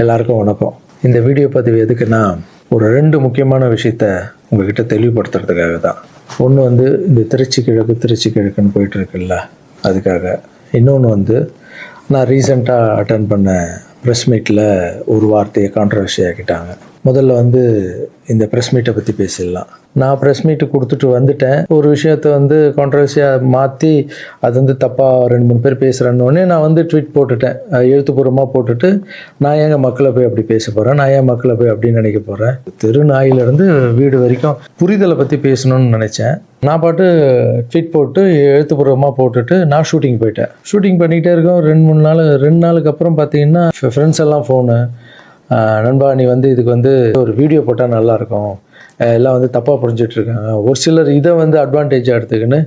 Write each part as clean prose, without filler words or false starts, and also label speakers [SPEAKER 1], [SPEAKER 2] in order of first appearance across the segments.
[SPEAKER 1] எல்லாருக்கும் வணக்கம். இந்த வீடியோ பதிவு எதுக்குன்னா, ஒரு 2 முக்கியமான விஷயத்த உங்ககிட்ட தெளிவுபடுத்துறதுக்காக தான். ஒன்று இந்த திருச்சி கிழக்குன்னு போயிட்டு இருக்குல்ல, அதுக்காக. இன்னொன்று நான் ரீசெண்டாக அட்டன் பண்ண ப்ரெஸ் மீட்டில் ஒரு வார்த்தையை கான்ட்ரவர்சி ஆக்கிட்டாங்க. முதல்ல இந்த ப்ரெஸ் மீட்டை பற்றி பேசிடலாம். நான் ப்ரெஸ் மீட்டு கொடுத்துட்டு வந்துட்டேன். ஒரு விஷயத்த கான்ட்ரவர்சியாக மாற்றி அது தப்பாக 2-3 பேர் பேசுகிறேன்னொடனே நான் ட்வீட் போட்டுட்டேன். எழுத்துப்பூர்வமாக போட்டுட்டு, நான் ஏங்க மக்களை போய் அப்படி பேச போகிறேன், நான் ஏன் மக்களை போய் அப்படின்னு நினைக்க போகிறேன், தெருநாயிலிருந்து வீடு வரைக்கும் புரிதலை பற்றி பேசணும்னு நினச்சேன். நான் பாட்டு ட்வீட் போட்டு எழுத்துப்பூர்வமாக போட்டுட்டு நான் ஷூட்டிங் போயிட்டேன். ஷூட்டிங் பண்ணிகிட்டே இருக்கோம். 2 நாளுக்கு அப்புறம் பார்த்தீங்கன்னா ஃப்ரெண்ட்ஸ் எல்லாம் ஃபோனு, நண்பா நீ இதுக்கு ஒரு வீடியோ போட்டால் நல்லாயிருக்கும், எல்லாம் தப்பாக புரிஞ்சிட்ருக்காங்க, ஒரு சிலர் இதை அட்வான்டேஜாக எடுத்துக்கின்னு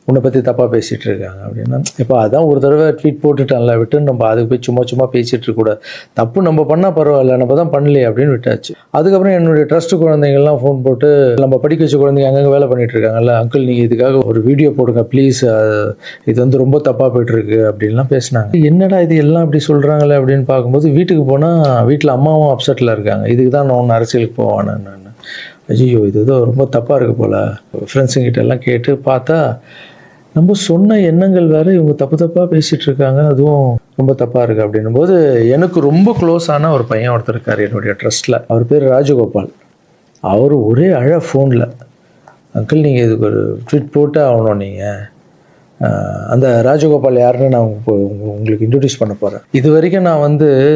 [SPEAKER 1] உன்னை பற்றி தப்பாக பேசிகிட்டு இருக்காங்க அப்படின்னா, இப்போ அதான் ஒரு தடவை ட்வீட் போட்டுட்டான்ல, விட்டு நம்ம அதுக்கு போய் சும்மா பேசிகிட்டு இருக்கக்கூடாது. தப்பு நம்ம பண்ணால் பரவாயில்ல, நம்ம தான் பண்ணலையே அப்படின்னு விட்டாச்சு. அதுக்கப்புறம் என்னுடைய ட்ரஸ்ட் குழந்தைங்கள்லாம் ஃபோன் போட்டு, நம்ம படிக்க வச்ச குழந்தைங்க அங்கங்கே வேலை பண்ணிகிட்டு இருக்காங்கல்ல, அங்கிள் நீங்கள் இதுக்காக ஒரு வீடியோ போடுங்க ப்ளீஸ், இது ரொம்ப தப்பாக போய்ட்டுருக்கு அப்படின்லாம் பேசினாங்க. என்னடா இது எல்லாம் அப்படி சொல்கிறாங்களே அப்படின்னு பார்க்கும்போது, வீட்டுக்கு போனால் வீட்டில் அம்மாவும் அப்செட்டில் இருக்காங்க. இதுக்கு தான் நான் ஒன்று அரசியலுக்கு போவானு. நான் ஐயோ இது ரொம்ப தப்பாக இருக்குது போல். ஃப்ரெண்ட்ஸுங்கிட்ட எல்லாம் கேட்டு பார்த்தா, நம்ம சொன்ன எண்ணங்கள் வேறு, இவங்க தப்பாக பேசிகிட்டு இருக்காங்க, அதுவும் ரொம்ப தப்பாக இருக்குது அப்படின்னும் போது, எனக்கு ரொம்ப க்ளோஸான ஒரு பையன் ஒருத்தர் இருக்கார் என்னுடைய ட்ரஸ்ட்டில். அவர் பேர் ராஜகோபால். அவர் ஒரே ஃபோனில், அங்கிள் நீங்கள் இதுக்கு ஒரு ட்வீட் போட்டு ஆகணும், நீங்கள் அந்த ராஜகோபால் யாருன்னு நான் உங்களுக்கு இன்ட்ரடியூஸ் பண்ண போகிறேன். இது வரைக்கும் நான்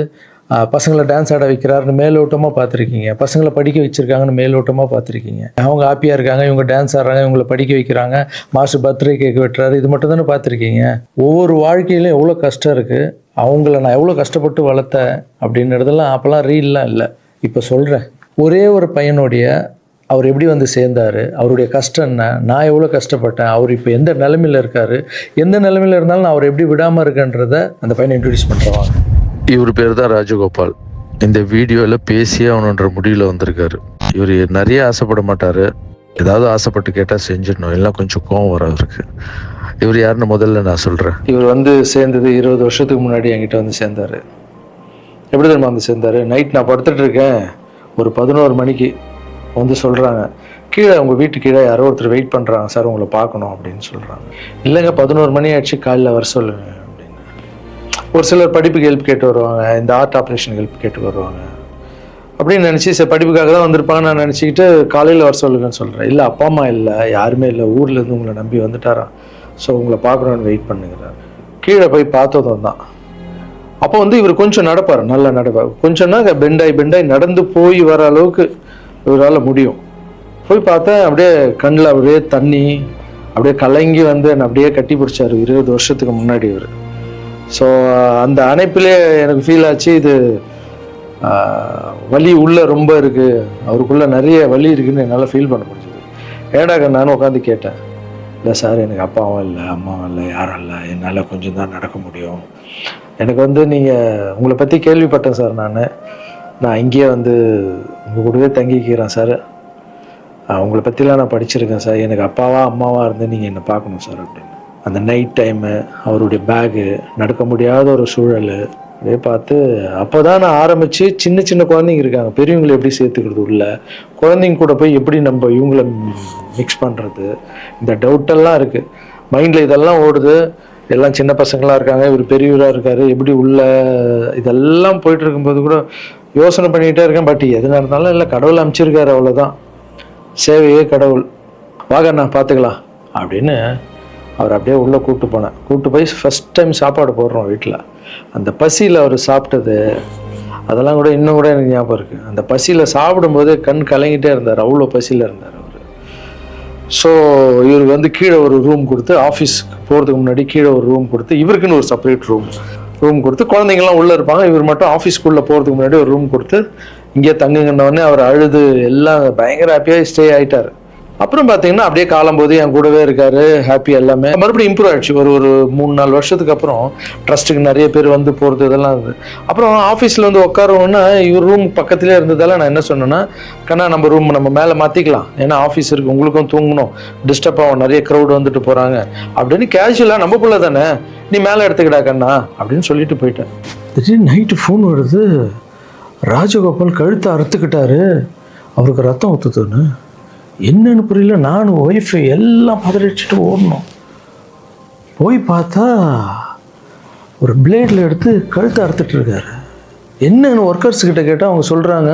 [SPEAKER 1] பசங்களை டான்ஸ் ஆட வைக்கிறாருன்னு மேலோட்டமாக பார்த்துருக்கீங்க, பசங்களை படிக்க வச்சுருக்காங்கன்னு மேலோட்டமாக பார்த்துருக்கீங்க. அவங்க ஹாப்பியாக இருக்காங்க, இவங்க டான்ஸ் ஆடுறாங்க, இவங்களை படிக்க வைக்கிறாங்க, மாஸ்டர் பர்த்டே கேக் வெட்டுறாரு, இது மட்டும் தானே பார்த்துருக்கீங்க. ஒவ்வொரு வாழ்க்கையிலும் எவ்வளோ கஷ்டம் இருக்குது, அவங்கள நான் எவ்வளோ கஷ்டப்பட்டு வளர்த்தேன் அப்படின்றதெல்லாம் அப்போல்லாம் ரீல்லாம் இல்லை. இப்போ சொல்கிறேன், ஒரே ஒரு பையனுடைய அவர் எப்படி சேர்ந்தார், அவருடைய கஷ்டம் என்ன, நான் எவ்வளோ கஷ்டப்பட்டேன், அவர் இப்போ எந்த நிலைமையில் இருக்கார், எந்த நிலைமையில் இருந்தாலும் நான் அவர் எப்படி விடாமல் இருக்கேன்றதை அந்த பையனை இன்ட்ரடியூஸ் பண்ணுறவாங்க.
[SPEAKER 2] இவர் பேர் தான் ராஜகோபால். இந்த வீடியோவில் பேசியே அவனுன்ற முடிவில் வந்திருக்காரு. இவர் நிறைய ஆசைப்பட மாட்டார், ஏதாவது ஆசைப்பட்டு கேட்டால் செஞ்சிடணும், எல்லாம் கொஞ்சம் கோவம் வர அவருக்கு. இவர் யாருன்னு முதல்ல நான் சொல்கிறேன்.
[SPEAKER 1] இவர் சேர்ந்தது 20 வருஷத்துக்கு முன்னாடி என்கிட்ட சேர்ந்தார். எப்படி தெரியுமா சேர்ந்தார்? நைட் நான் படுத்துட்டு இருக்கேன், ஒரு 11 மணிக்கு சொல்கிறாங்க, கீழே உங்கள் வீட்டு கீழே யாரோ ஒருத்தர் வெயிட் பண்ணுறாங்க சார், உங்களை பார்க்கணும் அப்படின்னு சொல்கிறாங்க. இல்லைங்க 11 மணி ஆயிடுச்சு, காலையில் வர சொல்லுங்க அப்படின்னு. ஒரு சிலர் படிப்புக்கு ஹெல்ப் கேட்டு வருவாங்க, இந்த ஆர்ட் ஆப்ரேஷன் ஹெல்ப் கேட்டு வருவாங்க அப்படின்னு நினச்சி, சரி படிப்புக்காக தான் வந்திருப்பாங்க நான் நினச்சிக்கிட்டு காலையில் வர சொல்லுங்கன்னு சொல்கிறேன். இல்லை அப்பா அம்மா இல்லை, யாருமே இல்லை, ஊர்லேருந்து உங்களை நம்பி வந்துட்டாராம், ஸோ உங்களை பார்க்கணுன்னு வெயிட் பண்ணுங்கிறார். கீழே போய் பார்த்ததும் தான். அப்போ இவர் கொஞ்சம் நடப்பார், நல்லா நடப்பார். கொஞ்சம்னா பெண்டாய் நடந்து போய் வர அளவுக்கு இவரால் முடியும். போய் பார்த்தேன், அப்படியே கண்ணில் அப்படியே தண்ணி, அப்படியே கலங்கி என்னை அப்படியே கட்டி பிடிச்சார் 20 வருஷத்துக்கு முன்னாடி இவர். ஸோ அந்த அணைப்பிலே எனக்கு ஃபீல் ஆச்சு, இது வலி உள்ளே ரொம்ப இருக்குது, அவருக்குள்ளே நிறைய வலி இருக்குதுன்னு என்னால் ஃபீல் பண்ண முடிஞ்சது. ஏடாக நானும் உட்காந்து கேட்டேன், இல்லை சார் எனக்கு அப்பாவும் இல்லை அம்மாவும் இல்லை யாரும் இல்லை, என்னால் கொஞ்சம் தான் நடக்க முடியும், எனக்கு நீங்கள் உங்களை பற்றி கேள்விப்பட்டேன் சார், நான் இங்கேயே உங்கள் கூடவே தங்கிக்கிறேன் சார், உங்களை பற்றிலாம் நான் படிச்சிருக்கேன் சார், எனக்கு அப்பாவா அம்மாவா இருந்து நீங்கள் என்னை பார்க்கணும் சார் அப்படின்னு. அந்த நைட் டைமு, அவருடைய பேகு, நடக்க முடியாத ஒரு சூழல் அப்படியே பார்த்து, அப்போ தான் நான் ஆரம்பித்து, சின்ன குழந்தைங்க இருக்காங்க, பெரியவங்களை எப்படி சேர்த்துக்கிறது உள்ள, குழந்தைங்க கூட போய் எப்படி நம்ம இவங்களை மிக்ஸ் பண்ணுறது, இந்த டவுட்டெல்லாம் இருக்குது மைண்டில், இதெல்லாம் ஓடுது. எல்லாம் சின்ன பசங்களாக இருக்காங்க, இவர் பெரியவராக இருக்கார், எப்படி உள்ள இதெல்லாம் போயிட்டு இருக்கும்போது கூட யோசனை பண்ணிகிட்டே இருக்கேன். பட் எது நடந்தாலும் இல்லை, கடவுள் அமைச்சிருக்காரு, அவ்வளோதான், சேவையே கடவுள், வாங்கண்ணா பார்த்துக்கலாம் அப்படின்னு அவர் அப்படியே உள்ளே கூப்பிட்டு போய் ஃபஸ்ட் டைம் சாப்பாடு போடுறோம் வீட்டில். அந்த பசியில் அவர் சாப்பிட்டது அதெல்லாம் கூட இன்னும் கூட எனக்கு ஞாபகம் இருக்குது. அந்த பசியில் சாப்பிடும்போது கண் கலங்கிட்டே இருந்தார், அவ்வளோ பசியில் இருந்தார் அவர். ஸோ இவருக்கு கீழே ஒரு ரூம் கொடுத்து, ஆஃபீஸ்க்கு போகிறதுக்கு முன்னாடி கீழே ஒரு ரூம் கொடுத்து, இவருக்குன்னு ஒரு செப்பரேட் ரூம் கொடுத்து, குழந்தைங்கள்லாம் உள்ளே இருப்பாங்க, இவர் மட்டும் ஆஃபீஸ்க்குள்ளே போகிறதுக்கு முன்னாடி ஒரு ரூம் கொடுத்து, இங்கே தங்குங்கன்னொடனே அவர் அழுது எல்லாம் பயங்கர ஹாப்பியாக ஸ்டே ஆகிட்டார். அப்புறம் பார்த்தீங்கன்னா அப்படியே காலம்போது என் கூடவே இருக்காரு, ஹாப்பி, எல்லாமே மறுபடியும் இம்ப்ரூவ் ஆயிடுச்சு. ஒரு 3-4 வருஷத்துக்கு அப்புறம் ட்ரஸ்ட்டுக்கு நிறைய பேர் போகிறது இதெல்லாம் இருந்தது. அப்புறம் ஆஃபீஸில் உட்காரணுன்னா இவர் ரூம் பக்கத்துலேயே இருந்ததால் நான் என்ன சொன்னேன்னா, கண்ணா நம்ம ரூம் நம்ம மேலே மாற்றிக்கலாம், ஏன்னா ஆஃபீஸ் இருக்குது, உங்களுக்கும் தூங்கணும், டிஸ்டர்ப் ஆகும், நிறைய க்ரௌடு வந்துட்டு போகிறாங்க அப்படின்னு கேஷுவலாக, நம்ம பிள்ளை தானே, நீ மேலே எடுத்துக்கிடா கண்ணா அப்படின்னு சொல்லிட்டு போயிட்டேன். திடீர்னு நைட்டு ஃபோன் வருது, ராஜகோபால் கழுத்தை அறுத்துக்கிட்டாரு, அவருக்கு ரத்தம் ஊற்றுதுன்னு. என்னன்னு புரியல. நானும் ஒய்ஃபு எல்லாம் பதறிச்சுட்டு ஓடணும். போய் பார்த்தா ஒரு பிளேடில் எடுத்து கழுத்தை அறுத்துட்டு இருக்காரு. என்னன்னு ஒர்க்கர்ஸ் கிட்ட கேட்டால் அவங்க சொல்கிறாங்க,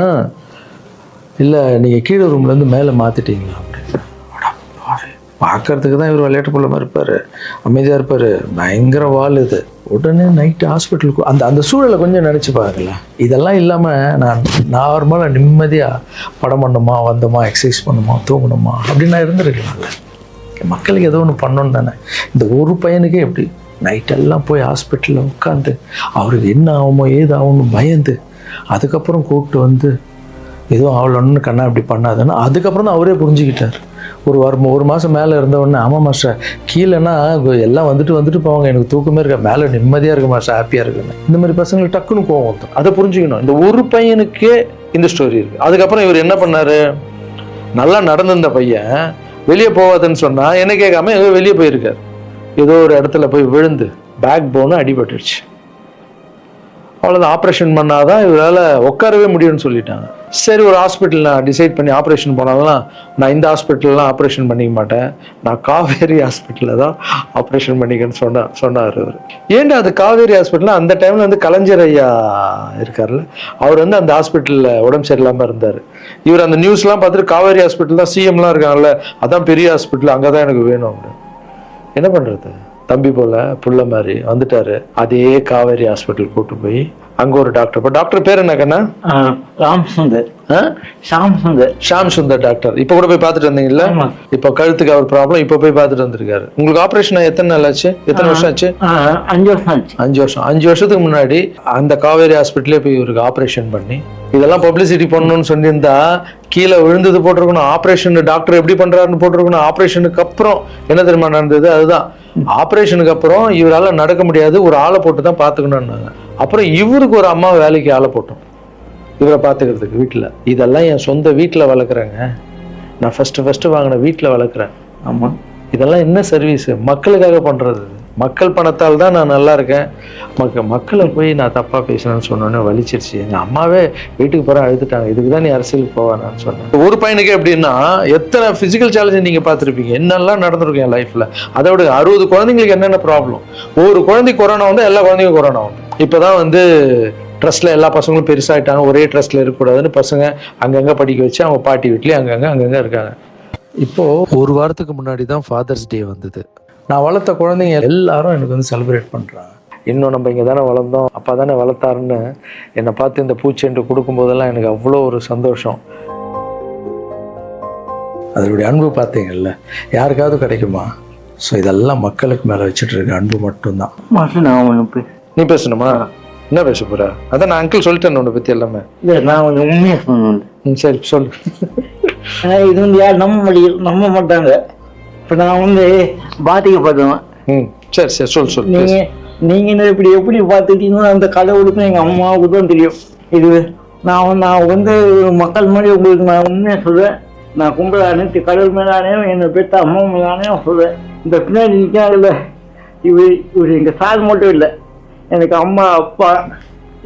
[SPEAKER 1] இல்லை நீங்கள் கீழே ரூம்லேருந்து மேலே மாற்றிட்டீங்களா அப்படின்னு. பார்க்கறதுக்கு தான் இவர் விளையாட்டு பிள்ளை மாதிரி இருப்பார், அமைதியாக இருப்பார். பயங்கர வால் இது. உடனே நைட்டு ஹாஸ்பிட்டலுக்கு அந்த சூழலை கொஞ்சம் நினச்சி பார்க்கல. இதெல்லாம் இல்லாமல் நான் நார்மலாக நிம்மதியாக படம் பண்ணணுமா, வந்தோமா, எக்ஸசைஸ் பண்ணணுமா, தூங்கணுமா அப்படின்னு நான் இருந்திருக்கலாம்ல. மக்களுக்கு ஏதோ ஒன்று பண்ணணும் தானே. இந்த ஒரு பையனுக்கே எப்படி நைட்டெல்லாம் போய் ஹாஸ்பிட்டலில் உட்காந்து அவருக்கு என்ன ஆகுமோ ஏது ஆகும்னு பயந்து, அதுக்கப்புறம் கூப்பிட்டு வந்து எதுவும் ஆகலன்னு கண்ணா இப்படி பண்ணாதுன்னா அதுக்கப்புறம் தான் அவரே புரிஞ்சுக்கிட்டார். ஒரு மாதம் மேலே இருந்தவொடனே, ஆமாம் மாஸ்டர் கீழேன்னா எல்லாம் வந்துட்டு போவாங்க, எனக்கு தூக்கமே இருக்க, மேலே நிம்மதியாக இருக்கு மாஸ்டர், ஹாப்பியாக இருக்குன்னு. இந்த மாதிரி பசங்களுக்கு டக்குன்னு கோவம் வந்துடும். அதை புரிஞ்சுக்கணும். இந்த ஒரு பையனுக்கே இந்த ஸ்டோரி இருக்குது. அதுக்கப்புறம் இவர் என்ன பண்ணார், நல்லா நடந்திருந்த பையன் வெளியே போவாதுன்னு சொன்னால் என்ன கேட்காம ஏதோ வெளியே போயிருக்கார். ஏதோ ஒரு இடத்துல போய் விழுந்து பேக் போனும் அடிபட்டுருச்சு. அவ்வளோதான், ஆப்ரேஷன் பண்ணாதான் இவரால் உட்காரவே முடியும்னு சொல்லிட்டாங்க. சரி, ஒரு ஹாஸ்பிட்டல் நான் டிசைட் பண்ணி ஆப்ரேஷன் போனாலும் நான் இந்த ஹாஸ்பிட்டல்லாம் ஆப்ரேஷன் பண்ணிக்க மாட்டேன், நான் காவேரி ஹாஸ்பிட்டலில் தான் ஆப்ரேஷன் பண்ணிக்கன்னு சொன்னார் அவர். ஏன்டா அது காவேரி ஹாஸ்பிட்டலில் அந்த டைமில் வந்து கலைஞர் ஐயா இருக்கார்ல, அவர் வந்து அந்த ஹாஸ்பிட்டலில் உடம்பு சரியில்லாமல் இருந்தார். இவர் அந்த நியூஸ்லாம் பார்த்துட்டு காவேரி ஹாஸ்பிட்டல் தான் சிஎம்லாம் இருக்காங்கல்ல, அதான் பெரிய ஹாஸ்பிட்டல், அங்கே தான் எனக்கு வேணும் அப்படின்னு. என்ன பண்ணுறது, தம்பி போல புள்ள மாதிரி வந்துட்டாரு. அதே காவேரி ஹாஸ்பிட்டல் கூட்டு போய் அங்க ஒரு டாக்டர், டாக்டர் பேர் என்ன கண்ணா? ஷாம் சுந்தர் டாக்டர். இப்ப கூட போய் பார்த்துட்டு வந்தீங்கல்ல? இப்ப கழுத்துக்கு அவர் ப்ராப்ளம், இப்ப போய் பார்த்துட்டு வந்திருக்காரு. உங்களுக்கு ஆபரேஷன் எத்தனை நாள் ஆச்சு, எத்தனை வருஷம் ஆச்சு?
[SPEAKER 3] 5 வருஷம் ஆச்சு.
[SPEAKER 1] 5 வருஷம். 5 வருஷத்துக்கு முன்னாடி அந்த காவேரி ஹாஸ்பிட்டலே போய் இவருக்கு ஆபரேஷன் பண்ணி, இதெல்லாம் பப்ளிசிட்டி பண்ணணும்னு சொல்லியிருந்தா கீழே விழுந்தது போட்டிருக்கணும், ஆப்ரேஷன் டாக்டர் எப்படி பண்றாருன்னு போட்டிருக்கணும். ஆப்ரேஷனுக்கு அப்புறம் என்ன தெரியுமா நடந்தது? அதுதான், ஆப்ரேஷனுக்கு அப்புறம் இவரால் நடக்க முடியாது, ஒரு ஆளை போட்டு தான் பார்த்துக்கணும்னாங்க. அப்புறம் இவருக்கு ஒரு அம்மா வேலைக்கு ஆளை போட்டோம் இவரை பார்த்துக்கிறதுக்கு வீட்டில். இதெல்லாம் என் சொந்த வீட்டில் வளர்க்குறேங்க, நான் ஃபஸ்ட்டு வாங்கின வீட்டில் வளர்க்குறேன். ஆமாம், இதெல்லாம் என்ன சர்வீஸ்? மக்களுக்காக பண்ணுறது. மக்கள் பணத்தால் தான் நான் நல்லா இருக்கேன். மக்களை போய் நான் தப்பாக பேசுறேன்னு சொன்னோன்னே வலிச்சிருச்சு. எங்கள் அம்மாவே வீட்டுக்கு போகிற அழுதுட்டாங்க, இதுக்கு தான் நீ அரசியலுக்கு போவானான்னு சொன்னேன். ஒரு பையனுக்கு எப்படின்னா, எத்தனை ஃபிசிக்கல் சேலஞ்சை நீங்கள் பார்த்துருப்பீங்க, என்னெல்லாம் நடந்திருக்கும் என் லைஃப்பில். அதை விட 60 குழந்தைங்களுக்கு என்னென்ன ப்ராப்ளம். ஒரு குழந்தைக்கு கொரோனா வந்து எல்லா குழந்தைக்கும் கொரோனா வந்து. இப்போ தான் வந்து ட்ரஸ்ட்டில் எல்லா பசங்களும் பெருசாகிட்டாங்க, ஒரே ட்ரஸ்ட்டில் இருக்கக்கூடாதுன்னு பசங்க அங்கங்கே படிக்க வச்சு அவங்க பாட்டி வீட்லேயே அங்கங்கே இருக்காங்க. இப்போது ஒரு வாரத்துக்கு முன்னாடி தான் ஃபாதர்ஸ் டே வந்தது. நான் வளர்த்த குழந்தைங்க எல்லாரும் எனக்கு வந்து செலிப்ரேட் பண்ணுறாங்க. இன்னும் நம்ம இங்கே தானே வளர்ந்தோம், அப்பா தானே வளர்த்தாருன்னு என்னை பார்த்து இந்த பூச்செண்டு கொடுக்கும்போதெல்லாம் எனக்கு அவ்வளோ ஒரு சந்தோஷம். அதனுடைய அன்பு பார்த்தீங்கல்ல, யாருக்காவது கிடைக்குமா? ஸோ இதெல்லாம் மக்களுக்கு மேலே வச்சுட்டு இருக்க அன்பு மட்டும்தான். நீ பேசணுமா? என்ன பேச போற? அதான் நான் அங்கிள் சொல்லிட்டேன் உன்னை பற்றி எல்லாமே.
[SPEAKER 3] இல்லை, நான் கொஞ்சம் உண்மையாக சொல்லணும்.
[SPEAKER 1] சரி சொல்லு.
[SPEAKER 3] இது வந்து யார் நம்ப மாட்டாங்க. இப்போ நான் வந்து பாதிக்கப்பட்டவன்.
[SPEAKER 1] சரி சொல்லு.
[SPEAKER 3] நீங்க எப்படி பார்த்துட்டீங்கன்னா அந்த கடவுளுக்கும் எங்கள் அம்மாவுக்கு தான் தெரியும். இது நான் வந்து மக்கள் மாதிரி உங்களுக்கு நான் உண்மையாக சொல்லுவேன். நான் கும்பிட அனைத்து கடவுள் மேலானே என்னை பெற்ற அம்மா மேலானே சொல்லுவேன். இந்த பின்னாடி நிற்காங்கல்ல, இவர் எங்கள் சார் மட்டும் இல்லை, எனக்கு அம்மா அப்பா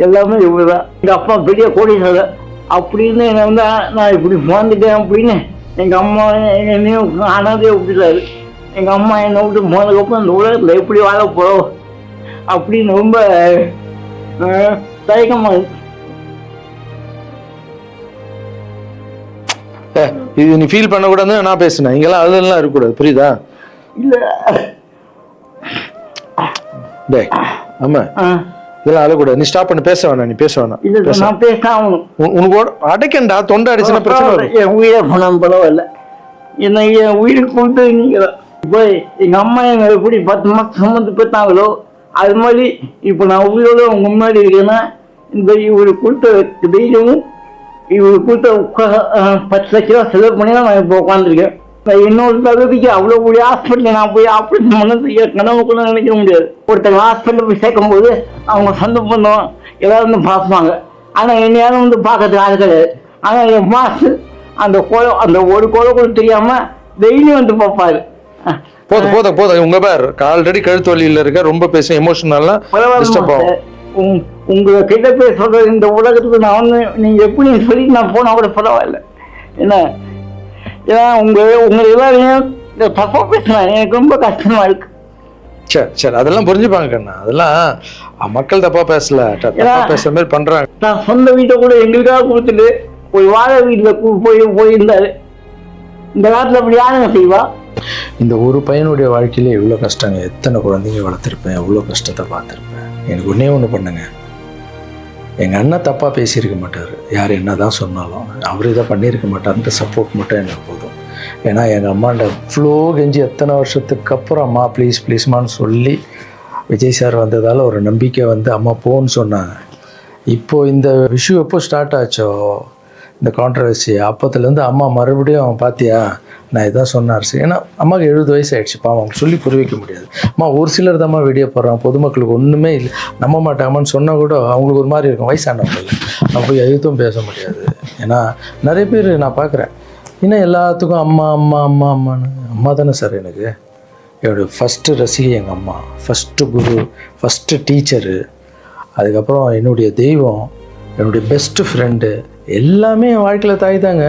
[SPEAKER 3] எல்லாமே இவர் தான். எங்கள் அப்பா பெரிய கோடீஸ்வரர் அப்படின்னு என்னை வந்து நான் இப்படி வாழ்ந்துட்டேன் அப்படின்னு எங்கள் அம்மா என்னையும் அனாதையே விட்டுட்டாரு. எங்கள் அம்மா என்னை விட்டு போனதுக்கப்புறம் இந்த உலகத்தில் எப்படி வாழ போகிறோம் அப்படின்னு ரொம்ப தயக்கமாக இருக்கு.
[SPEAKER 1] இது நீ ஃபீல் பண்ணக்கூடாதுன்னு நான் பேசினேன். இங்கெல்லாம் அதெல்லாம் இருக்கக்கூடாது, புரியுதா?
[SPEAKER 3] இல்லை
[SPEAKER 1] டே ஆமா, இதெல்லாம் அழக்கூடாது. நீ ஸ்டாப் பண்ணி பேச வேணாம், நீ பேச வேணாம்.
[SPEAKER 3] இல்லை, நான் பேசினா
[SPEAKER 1] உனக்கு அடைக்கண்டா, தொண்டை அடிச்சுன்னா பிரச்சனை.
[SPEAKER 3] என் உயிரை போனாலும் பரவாயில்ல, என்னை என் உயிருக்கு கொடுத்து நீங்க இப்போ எங்கள் அம்மா என்னை எப்படி 10 மாதம் சுமந்து பெற்றாங்களோ அது மாதிரி இப்போ நான் உயிரோட உங்க முன்னாடி இருக்கேன்னா இந்த இவர் கொடுத்த தைரியமும் இவர் கொடுத்த 10 லட்ச ரூபா செலவு பண்ணி தான் நான் இப்போ உட்காந்துருக்கேன். இன்னொரு தகுதிக்கு அவ்வளோ கூடிய ஹாஸ்பிட்டலில் நான் போய் ஆப்ரேஷன் பண்ணது கனவுக்குள்ள நினைக்க முடியாது. ஒருத்தங்க ஹாஸ்பிட்டலில் போய் சேர்க்கும் போது அவங்க சொந்த பந்தம் எல்லாரும் வந்து பார்ப்பாங்க, ஆனால் என்னையாலும் வந்து பார்க்கறதுக்கு ஆள் கிடையாது. ஆனால் என் மாசு அந்த ஒரு கோலை கூட தெரியாம டெய்லி வந்து பார்ப்பாரு.
[SPEAKER 1] போதும் உங்க பேர் ஆல்ரெடி கழுத்து வலியில இருக்க, ரொம்ப பேச எமோஷனல்லாம் டிஸ்டர்ப் ஆகும்.
[SPEAKER 3] உங்களை கிட்ட போய் சொல்றது இந்த உலகத்துக்கு நான் வந்து நீங்க எப்படி சொல்லி நான் போனா கூட பரவாயில்ல. ஏன்னா உங்களை எல்லாரையும் இந்த தப்பா பேசுறேன், எனக்கு ரொம்ப கஷ்டமா இருக்கு.
[SPEAKER 1] சரி அதெல்லாம் புரிஞ்சுப்பாங்க கண்ணா, அதெல்லாம் மக்கள் தப்பா பேசல, தப்பா பேசுற மாதிரி பண்றாங்க.
[SPEAKER 3] நான் சொந்த வீட்டை கூட எங்களுக்காக கொடுத்துட்டு ஒரு வாழை வீட்டுல போயிருந்தாரு. இந்த காலத்துல அப்படி யாருங்க செய்வா?
[SPEAKER 1] இந்த ஒரு பையனுடைய வாழ்க்கையில எவ்வளோ கஷ்டங்க, எத்தனை குழந்தைங்க வளர்த்துருப்பேன், எவ்வளோ கஷ்டத்தை பார்த்துருப்பேன். எனக்கு ஒன்று பண்ணுங்க, எங்கள் அண்ணன் தப்பாக பேசியிருக்க மாட்டார், யார் என்ன தான் சொன்னாலும் அவர் இதை பண்ணியிருக்க மாட்டார்ன்ற சப்போர்ட் மட்டும் எனக்கு போதும். ஏன்னா எங்கள் அம்மாண்ட இவ்வளோ கெஞ்சி எத்தனை வருஷத்துக்கு அப்புறம் அம்மா ப்ளீஸ்மான்னு சொல்லி விஜய் சார் வந்ததால் ஒரு நம்பிக்கை வந்து அம்மா போன்னு சொன்னாங்க. இப்போது இந்த விஷயம் எப்போ ஸ்டார்ட் ஆச்சோ இந்த கான்ட்ரவர்சி, அப்போத்துலேருந்து அம்மா மறுபடியும் பார்த்தியா நான் இதான் சொன்னார். சரி, ஏன்னா அம்மாவுக்கு 70 வயசு ஆகிடுச்சு, பாவம் அவங்க சொல்லி புரிய வைக்க முடியாது. அம்மா ஒரு சிலர் தான் வீடியோ போடுறான், பொதுமக்களுக்கு ஒன்றுமே இல்லை நம்ப மாட்டாங்கன்னு சொன்னால் கூட அவங்களுக்கு ஒரு மாதிரி இருக்கும், வயசானவங்க இல்லை, அவங்க போய் எதுவும் பேச முடியாது. ஏன்னா நிறைய பேர் நான் பார்க்குறேன், இன்னும் எல்லாத்துக்கும் அம்மா அம்மா அம்மா அம்மான்னு. அம்மா தானே சார் எனக்கு, என்னுடைய ஃபஸ்ட்டு ரசிகை எங்கள் அம்மா, ஃபஸ்ட்டு குரு, ஃபஸ்ட்டு டீச்சரு, அதுக்கப்புறம் என்னுடைய தெய்வம், என்னுடைய பெஸ்ட்டு ஃப்ரெண்டு, எல்லாமே என் வாழ்க்கையில் தாய் தாங்க.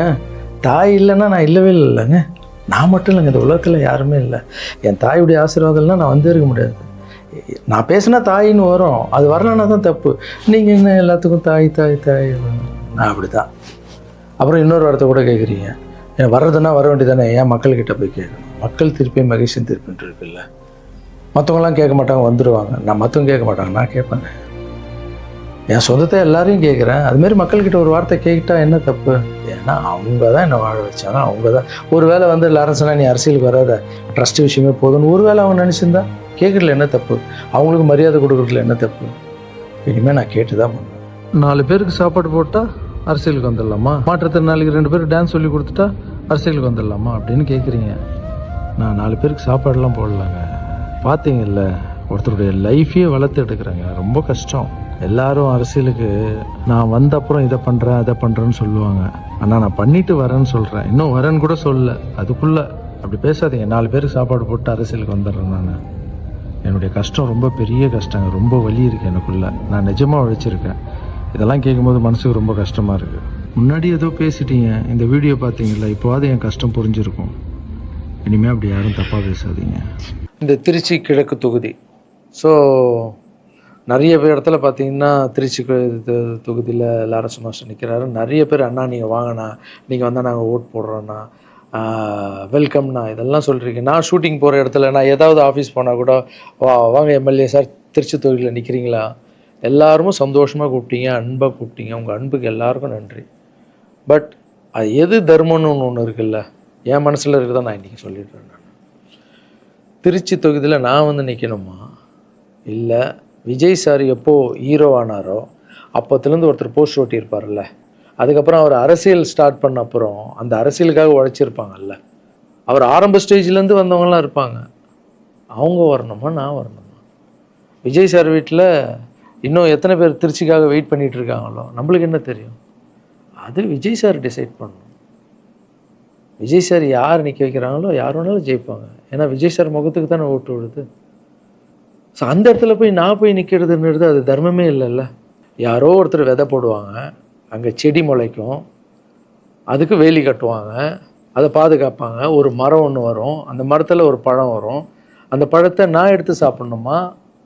[SPEAKER 1] தாய் இல்லைன்னா நான் இல்லவே இல்லைங்க, நான் மட்டும் இல்லைங்க, இந்த உலகத்தில் யாருமே இல்லை. என் தாயுடைய ஆசீர்வாதம்லாம் நான் வந்தே இருக்க முடியாது. நான் பேசினா தாயின்னு வரும், அது வரலன்னா தான் தப்பு. நீங்கள் என்ன எல்லாத்துக்கும் தாய் தாய் தாய், நான் அப்படி தான். அப்புறம் இன்னொரு வார்த்தை கூட கேட்குறீங்க, ஏன் வர்றதுன்னா வர வேண்டியதானே, ஏன் மக்கள்கிட்ட போய் கேட்கணும்? மக்கள் திருப்பி மகிழ்ச்சியும் திருப்பின்ட்டு இருக்குல்ல. மற்றவங்களாம் கேட்க மாட்டாங்க, வந்துடுவாங்க. நான் மற்றவங்க கேட்க மாட்டாங்க, நான் கேட்பேன். என் சொந்தத்தை எல்லாரையும் கேட்குறேன், அதுமாரி மக்கள்கிட்ட ஒரு வார்த்தை கேட்டால் என்ன தப்பு? ஏன்னா அவங்க தான் என்னை வாழ வச்சாங்க, அவங்க தான். ஒரு வேளை வந்து எல்லாரும் சொன்னால் நீ அரசியலுக்கு வராத, ட்ரஸ்ட் விஷயமே போதும்னு ஒரு வேளை அவங்க நினச்சிருந்தா கேட்குறதுல என்ன தப்பு? அவங்களுக்கு மரியாதை கொடுக்குறதுல என்ன தப்பு? இனிமேல் நான் கேட்டு தான் பண்ணுவேன். 4 பேருக்கு சாப்பாடு போட்டால் அரசியலுக்கு வந்துடலாமா? மாற்றுத்திறனாளிக்கு 2 பேருக்கு டான்ஸ் சொல்லி கொடுத்துட்டா அரசியலுக்கு வந்துடலாமா அப்படின்னு கேட்குறீங்க. நான் 4 பேருக்கு சாப்பாடெல்லாம் போடலாங்க. பார்த்தீங்கல்ல, ஒருத்தருடைய லைஃபையே வளர்த்து எடுக்கிறாங்க, ரொம்ப கஷ்டம். எல்லாரும் அரசியலுக்கு நான் வந்த அப்புறம் இதை பண்ணுறேன் அதை பண்ணுறேன்னு சொல்லுவாங்க, ஆனால் நான் பண்ணிட்டு வரேன்னு சொல்கிறேன், இன்னும் வரேன்னு கூட சொல்லல. அதுக்குள்ளே அப்படி பேசாதீங்க. 4 பேருக்கு சாப்பாடு போட்டு அரசியலுக்கு வந்துடுறேன். நான் என்னுடைய கஷ்டம் ரொம்ப பெரிய கஷ்டங்க, ரொம்ப வலி இருக்குது எனக்குள்ள, நான் நிஜமாக உழைச்சிருக்கேன். இதெல்லாம் கேட்கும்போது மனசுக்கு ரொம்ப கஷ்டமாக இருக்குது. முன்னாடி ஏதோ பேசிட்டீங்க, இந்த வீடியோ பார்த்தீங்களா, இப்போவாது என் கஷ்டம் புரிஞ்சிருக்கும். இனிமேல் அப்படி யாரும் தப்பாக பேசாதீங்க. இந்த திருச்சி கிழக்கு தொகுதி, ஸோ நிறைய பேர் இடத்துல பார்த்தீங்கன்னா திருச்சி தொகுதியில் லாரன்ஸ் மாஸ்டர் நிற்கிறாரு. நிறைய பேர் அண்ணா நீங்கள் வாங்கண்ணா, நீங்கள் வந்தால் நாங்கள் ஓட் போடுறோண்ணா, வெல்கம்ண்ணா, இதெல்லாம் சொல்கிறீங்க. நான் ஷூட்டிங் போகிற இடத்துல நான் ஏதாவது ஆஃபீஸ் போனால் கூட வாங்க எம்எல்ஏ சார் திருச்சி தொகுதியில் நிற்கிறீங்களா, எல்லாரும் சந்தோஷமாக கூப்பிட்டீங்க, அன்பாக கூப்பிட்டீங்க, உங்கள் அன்புக்கு எல்லாருக்கும் நன்றி. பட் அது எது தர்மம்னு ஒன்று இருக்குல்ல, என் மனசில் இருக்குதான் நான் இன்றைக்கி சொல்லிடுறேன். நான் திருச்சி தொகுதியில் நான் வந்து நிற்கணுமா, இல்லை விஜய் சார் எப்போது ஹீரோ ஆனாரோ அப்போத்துலேருந்து ஒருத்தர் போஸ்ட் ஓட்டியிருப்பார்ல, அதுக்கப்புறம் அவர் அரசியல் ஸ்டார்ட் பண்ண அப்புறம் அந்த அரசியலுக்காக உழைச்சிருப்பாங்கல்ல, அவர் ஆரம்ப ஸ்டேஜ்லேருந்து வந்தவங்களாம் இருப்பாங்க, அவங்க வரணுமா நான் வரணுமா? விஜய் சார் வீட்டில் இன்னும் எத்தனை பேர் திருச்சிக்காக வெயிட் பண்ணிகிட்டு இருக்காங்களோ நம்மளுக்கு என்ன தெரியும்? அது விஜய் சார் டிசைட் பண்ணணும். விஜய் சார் யார் நிற்க வைக்கிறாங்களோ யார் வேணாலும் ஜெயிப்பாங்க. ஏன்னா விஜய் சார் முகத்துக்கு தானே ஓட்டு விடுது. ஸோ அந்த இடத்துல போய் நான் போய் நிற்கிறதுன்றது அது தர்மமே இல்லைல்ல. யாரோ ஒருத்தர் விதை போடுவாங்க, அங்கே செடி முளைக்கும், அதுக்கு வேலி கட்டுவாங்க, அதை பாதுகாப்பாங்க, ஒரு மரம் ஒன்று வரும், அந்த மரத்தில் ஒரு பழம் வரும், அந்த பழத்தை நான் எடுத்து சாப்பிட்ணுமா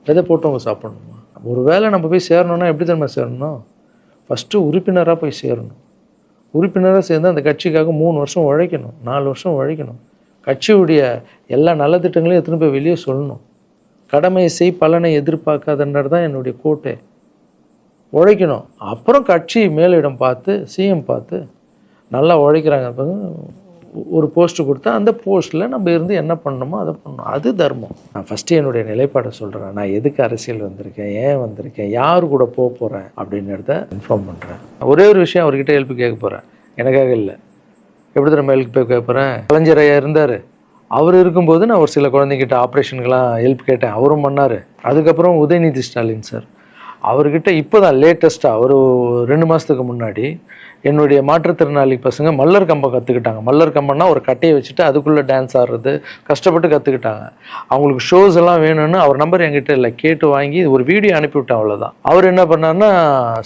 [SPEAKER 1] விதை போட்டவங்க சாப்பிட்ணுமா? ஒரு வேளை நம்ம போய் சேரணுன்னா எப்படி நம்ம சேரணும்? ஃபஸ்ட்டு உறுப்பினராக போய் சேரணும். உறுப்பினராக சேர்ந்து அந்த கட்சிக்காக 3 வருஷம் உழைக்கணும், 4 வருஷம் உழைக்கணும். கட்சியுடைய எல்லா நல்ல திட்டங்களையும் எத்தனை போய் வெளியே சொல்லணும். கடமையை செய் பலனை எதிர்பார்க்காதன்றது தான் என்னுடைய கோட்டை. உழைக்கணும். அப்புறம் கட்சி மேலிடம் பார்த்து சிஎம் பார்த்து நல்லா உழைக்கிறாங்க ஒரு போஸ்ட்டு கொடுத்தா அந்த போஸ்ட்டில் நம்ம இருந்து என்ன பண்ணணுமோ அதை பண்ணணும். அது தர்மம். நான் ஃபஸ்ட்டு என்னுடைய நிலைப்பாடை சொல்கிறேன். நான் எதுக்கு அரசியல் வந்திருக்கேன், ஏன் வந்திருக்கேன், யார் கூட போக போகிறேன் அப்படின்றத இன்ஃபார்ம் பண்ணுறேன். ஒரே ஒரு விஷயம் அவர்கிட்ட ஹெல்ப் கேட்க போகிறேன், எனக்காக இல்லை. எப்படி நம்ம ஹெல்ப் கேட்க போகிறேன்? கலைஞர் ஐயா இருந்தார், அவர் இருக்கும்போது நான் ஒரு சில குழந்தைங்கிட்ட ஆப்ரேஷனுக்கெல்லாம் ஹெல்ப் கேட்டேன், அவரும் பண்ணார். அதுக்கப்புறம் உதயநிதி ஸ்டாலின் சார் அவர்கிட்ட இப்போ தான் லேட்டஸ்ட்டாக ஒரு 2 மாதத்துக்கு முன்னாடி என்னுடைய மாற்றுத்திறனாளி பசங்க மல்லர் கம்பம் கற்றுக்கிட்டாங்க. மல்லர் கம்பம்னா ஒரு கட்டையை வச்சுட்டு அதுக்குள்ளே டான்ஸ் ஆடுறது கஷ்டப்பட்டு கற்றுக்கிட்டாங்க. அவங்களுக்கு ஷோஸ் எல்லாம் வேணும்னு அவர் நம்பர் என்கிட்ட இல்லை, கேட்டு வாங்கி ஒரு வீடியோ அனுப்பிவிட்டேன், அவ்வளோதான். அவர் என்ன பண்ணார்னா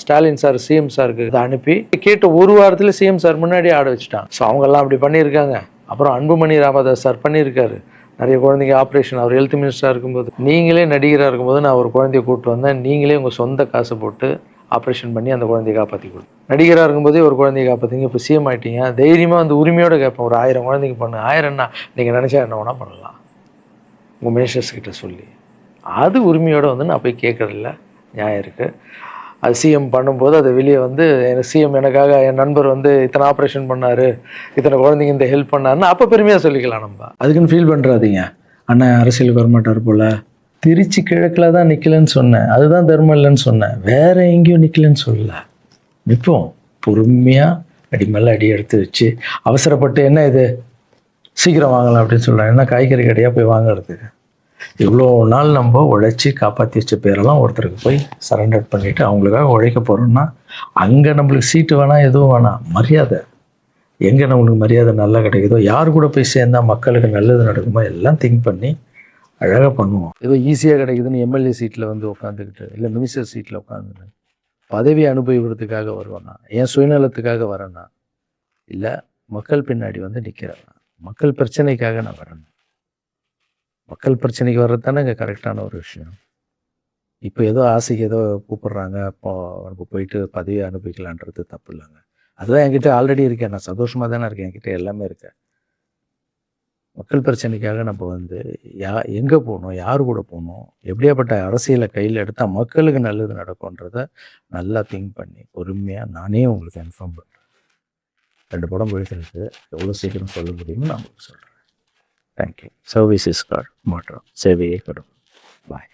[SPEAKER 1] ஸ்டாலின் சார் சிஎம் சாருக்கு இதை அனுப்பி கேட்டு ஒரு வாரத்தில் சிஎம் சார் முன்னாடி ஆட வச்சுட்டாங்க. ஸோ அவங்கெல்லாம் அப்படி பண்ணியிருக்காங்க. அப்புறம் அன்புமணி ராமதாஸ் சார் பண்ணியிருக்காரு. நிறைய குழந்தைங்க ஆப்ரேஷன், அவர் ஹெல்த் மினிஸ்டராக இருக்கும்போது, நீங்களே நடிகராக இருக்கும்போது நான் ஒரு குழந்தைய கூப்பிட்டு வந்தேன், நீங்களே உங்கள் சொந்த காசு போட்டு ஆப்ரேஷன் பண்ணி அந்த குழந்தைய காப்பாற்றி கொடு. நடிகராக இருக்கும்போதே ஒரு குழந்தைய காப்பாற்றிங்க, இப்போ சிஎம் ஆகிட்டீங்க, தைரியமாக வந்து உரிமையோடு கேட்பேன், ஒரு 1000 குழந்தைக்கு பண்ணு. 1000 என்ன, நீங்கள் நினச்சா என்ன வேணால் பண்ணலாம் உங்கள் மினிஸ்டர்ஸ் கிட்ட சொல்லி. அது உரிமையோடு வந்து நான் போய் கேட்குறதில்ல, நியாயம் இருக்குது. அது சிஎம் பண்ணும்போது அதை வெளியே வந்து சிஎம் எனக்காக என் நண்பர் வந்து இத்தனை ஆப்ரேஷன் பண்ணார், இத்தனை குழந்தைங்க இந்த ஹெல்ப் பண்ணாருன்னு அப்போ பெருமையாக சொல்லிக்கலாம். நம்ம அதுக்குன்னு ஃபீல் பண்ணுறாதீங்க, அண்ணன் அரசியலுக்கு வரமாட்டார் போல். திருச்சி கிழக்கில் தான் நிற்கலன்னு சொன்னேன், அதுதான் தர்மம் இல்லைன்னு சொன்னேன், வேற எங்கேயும் நிற்கலன்னு சொல்லல. நிற்போம் பொறுமையாக, அடி மேலே அடி எடுத்து வச்சு. அவசரப்பட்டு என்ன இது சீக்கிரம் வாங்கலாம் அப்படின்னு சொல்கிறேன். என்ன காய்கறி கடையாக போய் வாங்குறதுக்கு? இவ்வளோ நாள் நம்ம உழைச்சி காப்பாற்றி வச்ச பேரெல்லாம் ஒருத்தருக்கு போய் சரண்டர் பண்ணிவிட்டு அவங்களுக்காக உழைக்க போகிறோம்னா அங்கே நம்மளுக்கு சீட்டு வேணாம், எதுவும் வேணாம், மரியாதை. எங்கே நம்மளுக்கு மரியாதை நல்லா கிடைக்குதோ, யார் கூட போய் சேர்ந்தால் மக்களுக்கு நல்லது நடக்குமோ எல்லாம் திங்க் பண்ணி அழகாக பண்ணுவோம். ஏதோ ஈஸியாக கிடைக்குதுன்னு எம்எல்ஏ சீட்டில் வந்து உட்காந்துக்கிட்டு, இல்லை மினிஸ்டர் சீட்டில் உட்காந்துன்னு பதவி அனுபவிக்கிறதுக்காக வருவேன்னா, என் சுயநலத்துக்காக வரேன்னா, இல்லை மக்கள் பின்னாடி வந்து நிற்கிறேன்னா, மக்கள் பிரச்சனைக்காக நான் வரேன். மக்கள் பிரச்சனைக்கு வர்றது தானே இங்கே கரெக்டான ஒரு விஷயம். இப்போ ஏதோ ஆசைக்கு ஏதோ கூப்பிட்றாங்க, அப்போ நம்ம போயிட்டு பதவி அனுபவிக்கலான்றது தப்பு இல்லைங்க. அதுதான் என்கிட்ட ஆல்ரெடி இருக்கேன், நான் சந்தோஷமாக தானே இருக்கேன், என்கிட்ட எல்லாமே இருக்கேன். மக்கள் பிரச்சனைக்காக நம்ம வந்து எங்கே போகணும், யார் கூட போகணும், எப்படியாப்பட்ட அரசியலை கையில் எடுத்தால் மக்களுக்கு நல்லது நடக்கும்ன்றத நல்லா திங்க் பண்ணி பொறுமையாக நானே உங்களுக்கு இன்ஃபார்ம் பண்ணுறேன். 2 படம் போயிட்டு எவ்வளோ சீக்கிரம் சொல்ல முடியுமோ நான் உங்களுக்கு சொல்கிறேன். தேங்க்யூ. சர்வீஸ் இஸ் காட் மாற்றம், சேவையை கடும். பாய்.